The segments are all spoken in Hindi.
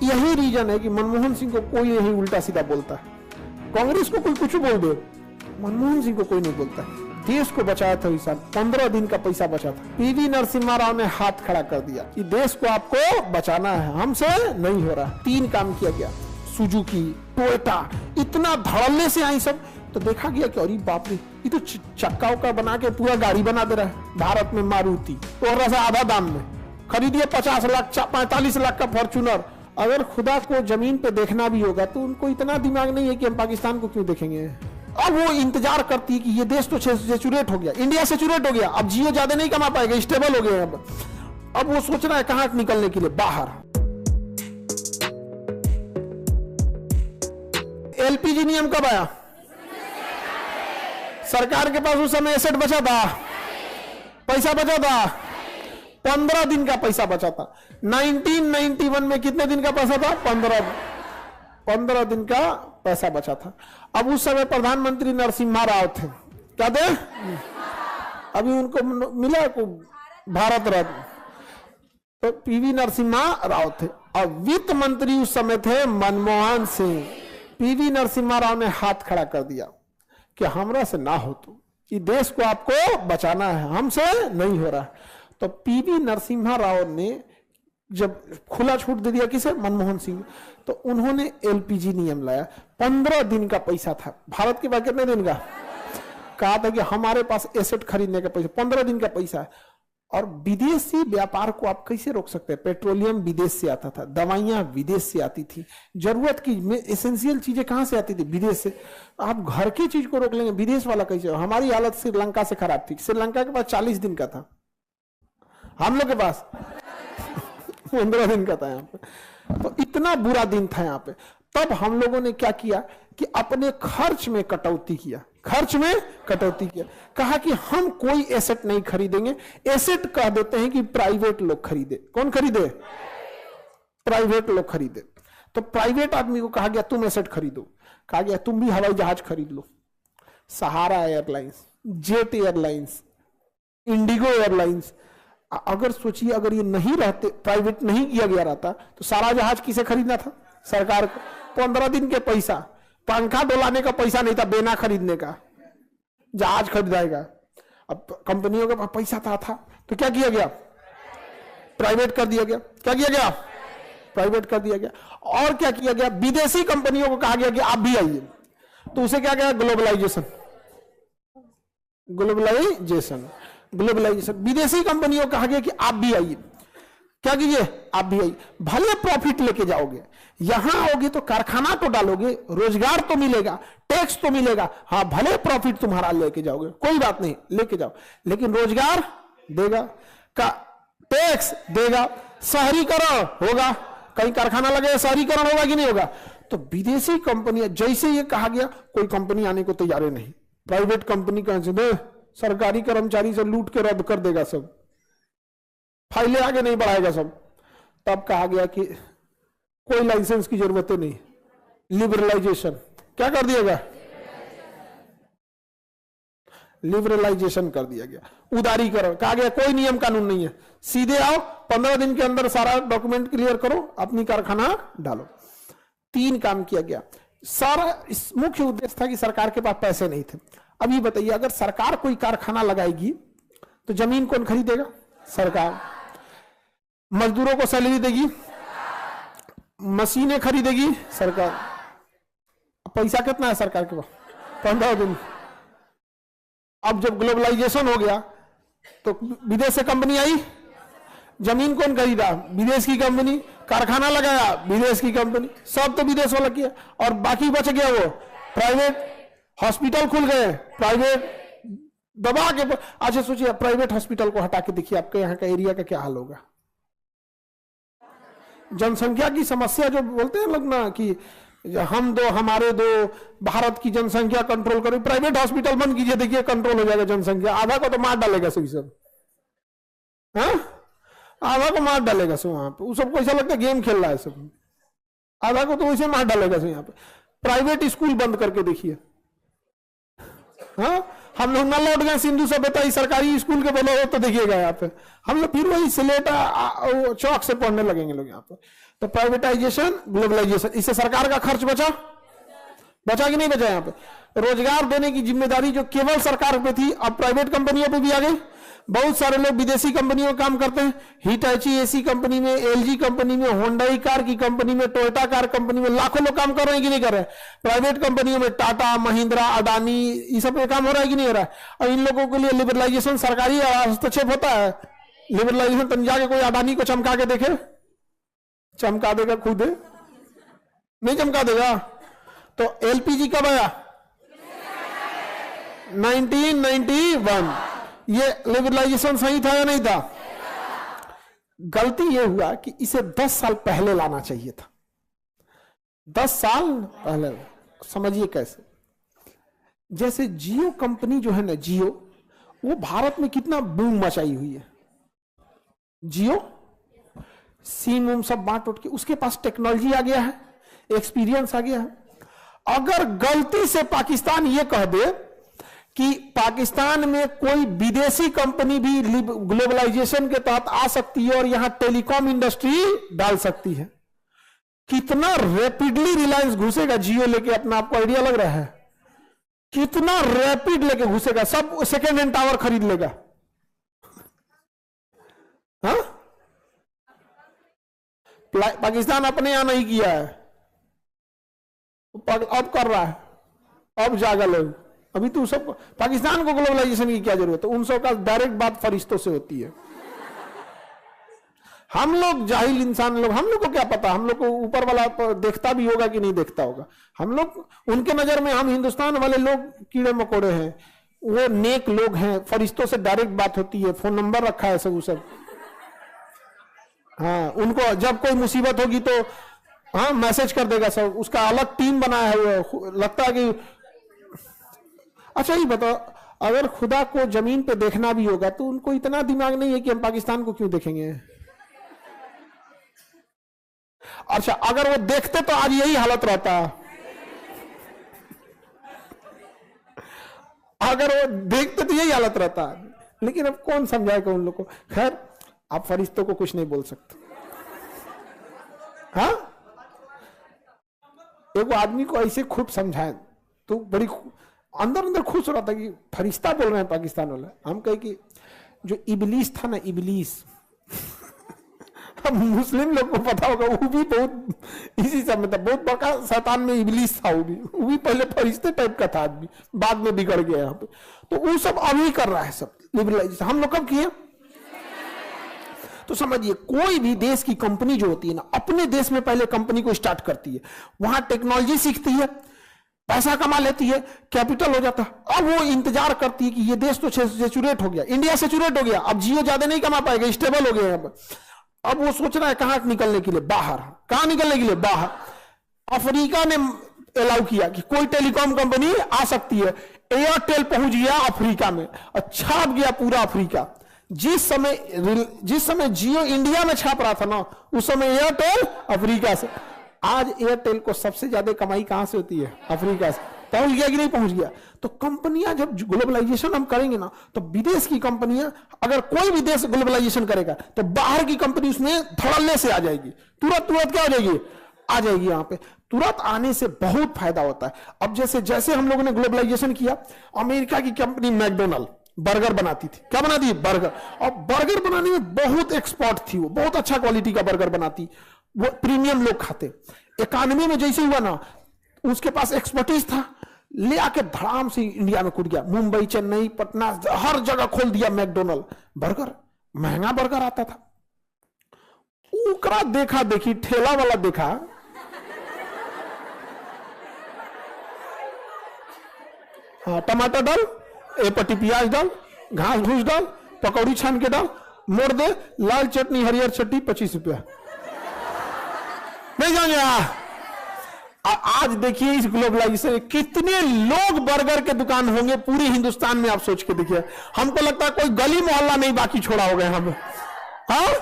यही रीजन है कि मनमोहन सिंह को कोई नहीं उल्टा सीधा बोलता है। कांग्रेस को कोई कुछ बोल दे, मनमोहन सिंह को कोई नहीं बोलता। देश को बचाया था इस साल, 15 दिन का पैसा बचा था। पीवी नरसिम्हा राव ने हाथ खड़ा कर दिया कि देश को आपको बचाना है, हमसे नहीं हो रहा। 3 काम किया गया, सुजुकी, टोयोटा, इतना धड़ल्ले से आई सब। तो देखा गया कि अरे बाप रे, ये तो चक्का उक्का बना के पूरा गाड़ी बना दे रहा है। भारत में मारुति तो से आधा दाम में खरीदिए, 50 लाख 45 लाख का फॉर्च्यूनर। अगर खुदा को जमीन पे देखना भी होगा तो उनको इतना दिमाग नहीं है कि हम पाकिस्तान को क्यों देखेंगे। अब वो इंतजार करती है कि ये देश तो सेचुरेट हो गया, इंडिया सेचुरेट हो गया, अब जियो ज्यादा नहीं कमा पाएगा, स्टेबल हो गया। अब वो सोच रहा है कहां निकलने के लिए, बाहर। एलपीजी नियम कब आया? सरकार के पास उस समय एसेट बचा था, पैसा बचा था, 15 दिन का पैसा बचा था। 1991 में कितने दिन का पैसा था? 15 दिन का पैसा बचा था। अब उस समय प्रधानमंत्री नरसिम्हा राव थे, क्या थे? अभी उनको मिला को भारत रत्न, तो पीवी नरसिम्हा राव थे। अब वित्त मंत्री उस समय थे मनमोहन सिंह। पीवी नरसिम्हा राव ने हाथ खड़ा कर दिया कि हमरा से ना हो, तो कि देश को आपको बचाना है, हमसे नहीं हो रहा। तो पीवी नरसिम्हा राव ने जब खुला छूट दे दिया, किसे? मनमोहन सिंह। तो उन्होंने एलपीजी नियम लाया। 15 दिन का पैसा था भारत के पास, कितने दिन का? कहा था कि हमारे पास एसेट खरीदने का पैसा, 15 दिन का पैसा है। और विदेशी व्यापार को आप कैसे रोक सकते हैं? पेट्रोलियम विदेश से आता था, दवाइयां विदेश से आती थी, जरूरत की एसेंशियल चीजें कहां से आती थी? विदेश से। आप घर की चीज को रोक लेंगे, विदेश वाला कैसे? हमारी हालत श्रीलंका से खराब थी। श्रीलंका के पास 40 दिन का था, हम लोग के पास 15 दिन का था यहाँ पे। तो इतना बुरा दिन था यहाँ पे। तब हम लोगों ने क्या किया कि अपने खर्च में कटौती किया, खर्च में कटौती किया। कहा कि हम कोई एसेट नहीं खरीदेंगे, एसेट कह देते हैं कि प्राइवेट लोग खरीदे। कौन खरीदे? प्राइवेट लोग खरीदे। तो प्राइवेट आदमी को कहा गया तुम एसेट खरीदो। कहा गया तुम भी हवाई जहाज खरीद लो। Sahara airlines, Jet airlines, IndiGo airlines. अगर सोचिए, अगर ये नहीं रहते, प्राइवेट नहीं किया गया रहता, तो सारा जहाज किसे खरीदना था? सरकार को। 15 दिन के पैसा, पंखा डोलाने का पैसा नहीं था, बेना खरीदने का, जहाज खरीदाएगा। अब कंपनियों के पास पैसा था, तो क्या किया गया? प्राइवेट कर दिया गया। क्या किया गया? प्राइवेट कर दिया गया। और क्या किया गया? विदेशी कंपनियों को कहा गया कि आप भी आइए। तो उसे क्या कहा? ग्लोबलाइजेशन। Globalization, globalization. विदेशी कंपनियों को कहा गया कि आप भी आइए। क्या कीजिए? आप भी आइए। भले प्रॉफिट लेके जाओगे, यहां आओगे तो कारखाना तो डालोगे, रोजगार तो मिलेगा, टैक्स तो मिलेगा। हाँ, भले प्रॉफिट तुम्हारा लेके जाओगे, कोई बात नहीं, लेके जाओ, लेकिन रोजगार देगा, का टैक्स देगा, शहरीकरण होगा, कहीं कारखाना लगेगा, शहरीकरण होगा कि नहीं होगा। तो विदेशी कंपनियां, जैसे ये कहा गया, कोई कंपनी आने को तैयार नहीं। प्राइवेट कंपनी कहां से दे? सरकारी कर्मचारी से लूट के रद्द कर देगा सब, फाइलें आगे नहीं बढ़ाएगा सब। तब कहा गया कि कोई लाइसेंस की जरूरत नहीं, लिबरलाइजेशन। क्या कर दिया गया? लिबरलाइजेशन कर दिया गया, उदारीकरण। कहा गया कोई नियम कानून नहीं है, सीधे आओ, 15 दिन के अंदर सारा डॉक्यूमेंट क्लियर करो, अपनी कारखाना डालो। 3 काम किया गया। सारा मुख्य उद्देश्य था कि सरकार के पास पैसे नहीं थे। अभी बताइए, अगर सरकार कोई कारखाना लगाएगी तो जमीन कौन खरीदेगा? सरकार। मजदूरों को सैलरी देगी, मशीनें खरीदेगी सरकार। पैसा कितना है सरकार के पास? 15 दिन। अब जब ग्लोबलाइजेशन हो गया तो विदेश से कंपनी आई, जमीन कौन खरीदा? विदेश की कंपनी। कारखाना लगाया, विदेश की कंपनी। सब तो विदेश वाला किया, और बाकी बच गया वो प्राइवेट। हॉस्पिटल खुल गए, प्राइवेट दबा के। अच्छा सोचिए, प्राइवेट हॉस्पिटल को हटा के देखिए आपके यहाँ का एरिया का क्या हाल होगा। जनसंख्या की समस्या जो बोलते हैं लोग ना कि हम दो हमारे दो, भारत की जनसंख्या कंट्रोल करो, प्राइवेट हॉस्पिटल बंद कीजिए, देखिए कंट्रोल हो जाएगा जनसंख्या। आधा को तो मार डालेगा सब। हाँ, आधा को मार डालेगा सब वहां पे। सबको ऐसा लगता है गेम खेल रहा है सब, आधा को तो वैसे मार डालेगा सब यहाँ पे। प्राइवेट स्कूल बंद करके देखिए। हाँ, हम लोग न लौट गए सिंधु सभ्यता, सरकारी स्कूल के बोलो तो देखिएगा यहाँ पे हम लोग फिर वही स्लेट चौक से पढ़ने लगेंगे लोग यहाँ पे। तो प्राइवेटाइजेशन, ग्लोबलाइजेशन, इससे सरकार का खर्च बचा कि नहीं बचा? यहां पे रोजगार देने की जिम्मेदारी जो केवल सरकार पे थी, अब प्राइवेट कंपनियों पे भी आ गई। बहुत सारे लोग विदेशी कंपनियों में काम करते हैं, हिटाची एसी कंपनी में, एलजी कंपनी में, होंडाई कार की कंपनी में, टोयोटा कार कंपनी में लाखों लोग काम कर रहे हैं कि नहीं कर रहे हैं? प्राइवेट कंपनियों में टाटा, महिंद्रा, अडानी, ये सब पे काम हो रहा है कि नहीं हो रहा है? और इन लोगों के लिए लिबरलाइजेशन सरकारी हस्तक्षेप होता है। लिबरलाइजेशन तन जाके कोई अडानी को चमका के देखे, चमका देगा खुद? नहीं चमका देगा। तो एलपीजी कब आया? 1991। ये लिबरलाइजेशन सही था या नहीं था? गलती ये हुआ कि इसे 10 साल पहले लाना चाहिए था। 10 साल पहले। समझिए कैसे। जैसे जियो कंपनी जो है ना, जियो, वो भारत में कितना बूम मचाई हुई है। जियो सिम उम सब बांट उठ के, उसके पास टेक्नोलॉजी आ गया है, एक्सपीरियंस आ गया है। अगर गलती से पाकिस्तान ये कह दे कि पाकिस्तान में कोई विदेशी कंपनी भी ग्लोबलाइजेशन के तहत आ सकती है और यहां टेलीकॉम इंडस्ट्री डाल सकती है, कितना रैपिडली रिलायंस घुसेगा जियो लेके। अपना आपको आइडिया लग रहा है कितना रैपिड लेके घुसेगा? सब सेकेंड हैंड टावर खरीद लेगा। हाँ, पाकिस्तान अपने यहां नहीं किया है, अब कर रहा है, अब जागा लोग। अभी तो सब पाकिस्तान को ग्लोबलाइजेशन की क्या जरूरत है? उन सब का डायरेक्ट बात फरिश्तों से होती है। हम लोग जाहिल इंसान लोग, हम लोग को क्या पता? हम लोग को ऊपर वाला देखता भी होगा कि नहीं देखता होगा? हम लोग, उनके नजर में हम हिंदुस्तान वाले लोग कीड़े मकोड़े हैं, वो नेक लोग हैं, फरिश्तों से डायरेक्ट बात होती है, फोन नंबर रखा है सब। हाँ, उनको जब कोई मुसीबत होगी तो हाँ मैसेज कर देगा सब, उसका अलग टीम बनाया है वो। लगता है कि अच्छा ही बताओ, अगर खुदा को जमीन पे देखना भी होगा तो उनको इतना दिमाग नहीं है कि हम पाकिस्तान को क्यों देखेंगे? अच्छा, अगर वो देखते तो आज यही हालत रहता। अगर वो देखते तो यही हालत रहता। लेकिन अब कौन समझाएगा उन लोग को? खैर, आप फरिश्तों को कुछ नहीं बोल सकते। हाँ, एक आदमी को ऐसे खूब समझाए तो बड़ी अंदर अंदर खुश हो रहा था कि फरिश्ता बोल रहे हैं पाकिस्तान वाला। हम कहे कि जो इबलीस था ना, इबलीस हम मुस्लिम लोग को पता होगा, वो भी बहुत इसी समय था, बहुत बड़ा शैतान में इबलीस था। वो भी पहले फरिश्ते टाइप का था आदमी, बाद में बिगड़ गया यहाँ पे। तो वो सब अभी कर रहा है सब लिबरलाइजेशन। हम लोग कब किए? तो समझिए, कोई भी देश की कंपनी जो होती है ना, अपने देश में पहले कंपनी को स्टार्ट करती है, वहां टेक्नोलॉजी सीखती है, पैसा कमा लेती है, कैपिटल हो जाता है। अब वो इंतजार करती है कि ये देश तो सेचुरेट हो गया, इंडिया सेचुरेट हो गया, अब जियो ज्यादा नहीं कमा पाएगा, स्टेबल हो गया। अब वो सोच रहा है कहां निकलने के लिए, बाहर। कहां निकलने के लिए? बाहर। अफ्रीका ने अलाउ किया कि कोई टेलीकॉम कंपनी आ सकती है। एयरटेल पहुंच गया अफ्रीका में, छाप गया पूरा अफ्रीका। जिस समय जियो इंडिया में छाप रहा था ना, उस समय एयरटेल अफ्रीका से। आज एयरटेल को सबसे ज्यादा कमाई कहां से होती है? अफ्रीका से। पहुंच गया कि नहीं पहुंच गया? तो कंपनियां जब ग्लोबलाइजेशन हम करेंगे ना, तो विदेश की कंपनियां, अगर कोई भी देश ग्लोबलाइजेशन करेगा तो बाहर की कंपनी उसमें धड़ल्ले से आ जाएगी, तुरंत क्या हो जाएगी? आ जाएगी। यहां पे तुरंत आने से बहुत फायदा होता है। अब जैसे हम लोगों ने ग्लोबलाइजेशन किया, अमेरिका की कंपनी मैकडोनल्ड बर्गर बनाती थी। क्या बनाती है? बर्गर। और बर्गर बनाने में बहुत एक्सपर्ट थी, वो बहुत अच्छा क्वालिटी का बर्गर बनाती, वो प्रीमियम लोग खाते। 91 में जैसे हुआ ना, उसके पास एक्सपर्टीज था, ले आके धड़ाम से इंडिया में कूद गया। मुंबई, चेन्नई, पटना, हर जगह खोल दिया मैकडोनल्ड। बर्गर, महंगा बर्गर आता था। उकरा देखा देखी, ठेला वाला देखा, हाँ टमाटर डाल, ए पट्टी प्याज डाल, घास घूस डाल, पकौड़ी छान के डाल, मोड़ दे, लाल चटनी हरियर चटनी 25 रुपया। नहीं जाएंगे। आज देखिए इस ग्लोबलाइजेशन, कितने लोग बर्गर के दुकान होंगे पूरे हिंदुस्तान में, आप सोच के देखिए। हमको लगता है कोई गली मोहल्ला नहीं बाकी छोड़ा होगा यहाँ पे। हाँ,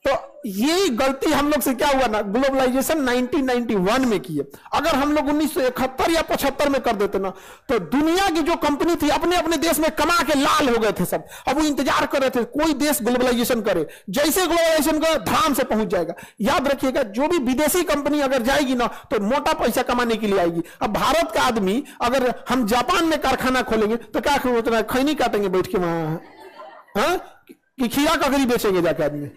तो यही गलती हम लोग से क्या हुआ ना, ग्लोबलाइजेशन 1991 में की है। अगर हम लोग 1971 या 75 में कर देते ना, तो दुनिया की जो कंपनी थी अपने अपने देश में कमा के लाल हो गए थे सब। अब वो इंतजार कर रहे थे कोई देश ग्लोबलाइजेशन करे, जैसे ग्लोबलाइजेशन करे धाम से पहुंच जाएगा। याद रखिएगा, जो भी विदेशी कंपनी अगर जाएगी ना तो मोटा पैसा कमाने के लिए आएगी। अब भारत का आदमी अगर हम जापान में कारखाना खोलेंगे तो क्या सोचना है, खैनी काटेंगे बैठ के वहां, हाँ? कि खीरा ककड़ी बेचेंगे जाके आदमी,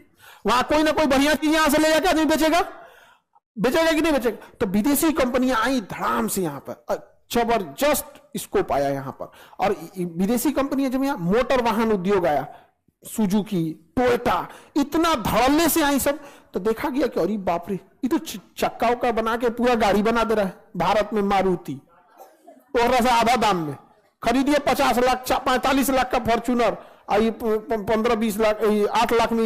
वहां कोई ना कोई बढ़िया चीज यहां से ले जाके आदमी बेचेगा कि नहीं बेचेगा? तो विदेशी कंपनियां आई धड़ाम से यहां पर, जबरदस्त स्कोप आया यहां पर। और विदेशी कंपनियां जब यहां मोटर वाहन उद्योग आया, सुजुकी, टोयोटा, इतना धड़ल्ले से आई सब, तो देखा गया कि अरे बाप रे, ये तो चक्का उक्का बना के पूरा गाड़ी बना दे रहा है भारत में। मारुति और आधा दाम में खरीदिए, 50 लाख 45 लाख का फॉर्च्यूनर, आई 15-20 लाख 8 लाख में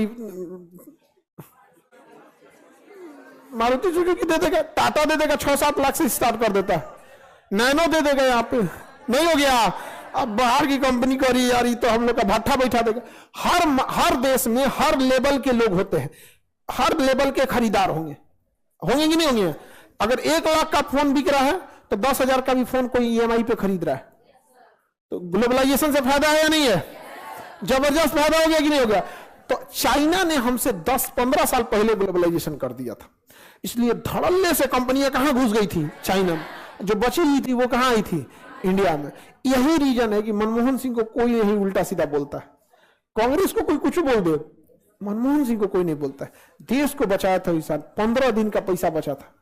मारुति सुजुकी दे देगा। टाटा दे देगा 6-7 लाख से स्टार्ट कर देता है। नैनो दे देगा, यहाँ पे नहीं हो गया। अब बाहर की कंपनी करी यार, ये तो हम लोग का भट्ठा बैठा देगा। हर देश में हर लेवल के लोग होते हैं, हर लेवल के खरीदार होंगे कि नहीं होंगे? अगर 1 लाख का फोन बिक रहा है तो 10,000 का भी फोन कोई EMI पे खरीद रहा है। तो ग्लोबलाइजेशन से फायदा है या नहीं है? जबरदस्त फायदा हो गया कि नहीं हो गया? तो चाइना ने हमसे 10-15 साल पहले ग्लोबलाइजेशन कर दिया था, इसलिए धड़ल्ले से कंपनियां कहां घुस गई थी? चाइना में। जो बची हुई थी वो कहां आई थी? इंडिया में। यही रीजन है कि मनमोहन सिंह को कोई यही उल्टा सीधा बोलता है। कांग्रेस को कोई कुछ बोल दे, मनमोहन सिंह को कोई नहीं बोलता है। देश को बचाया था इस साल, 15 दिन का पैसा बचा था।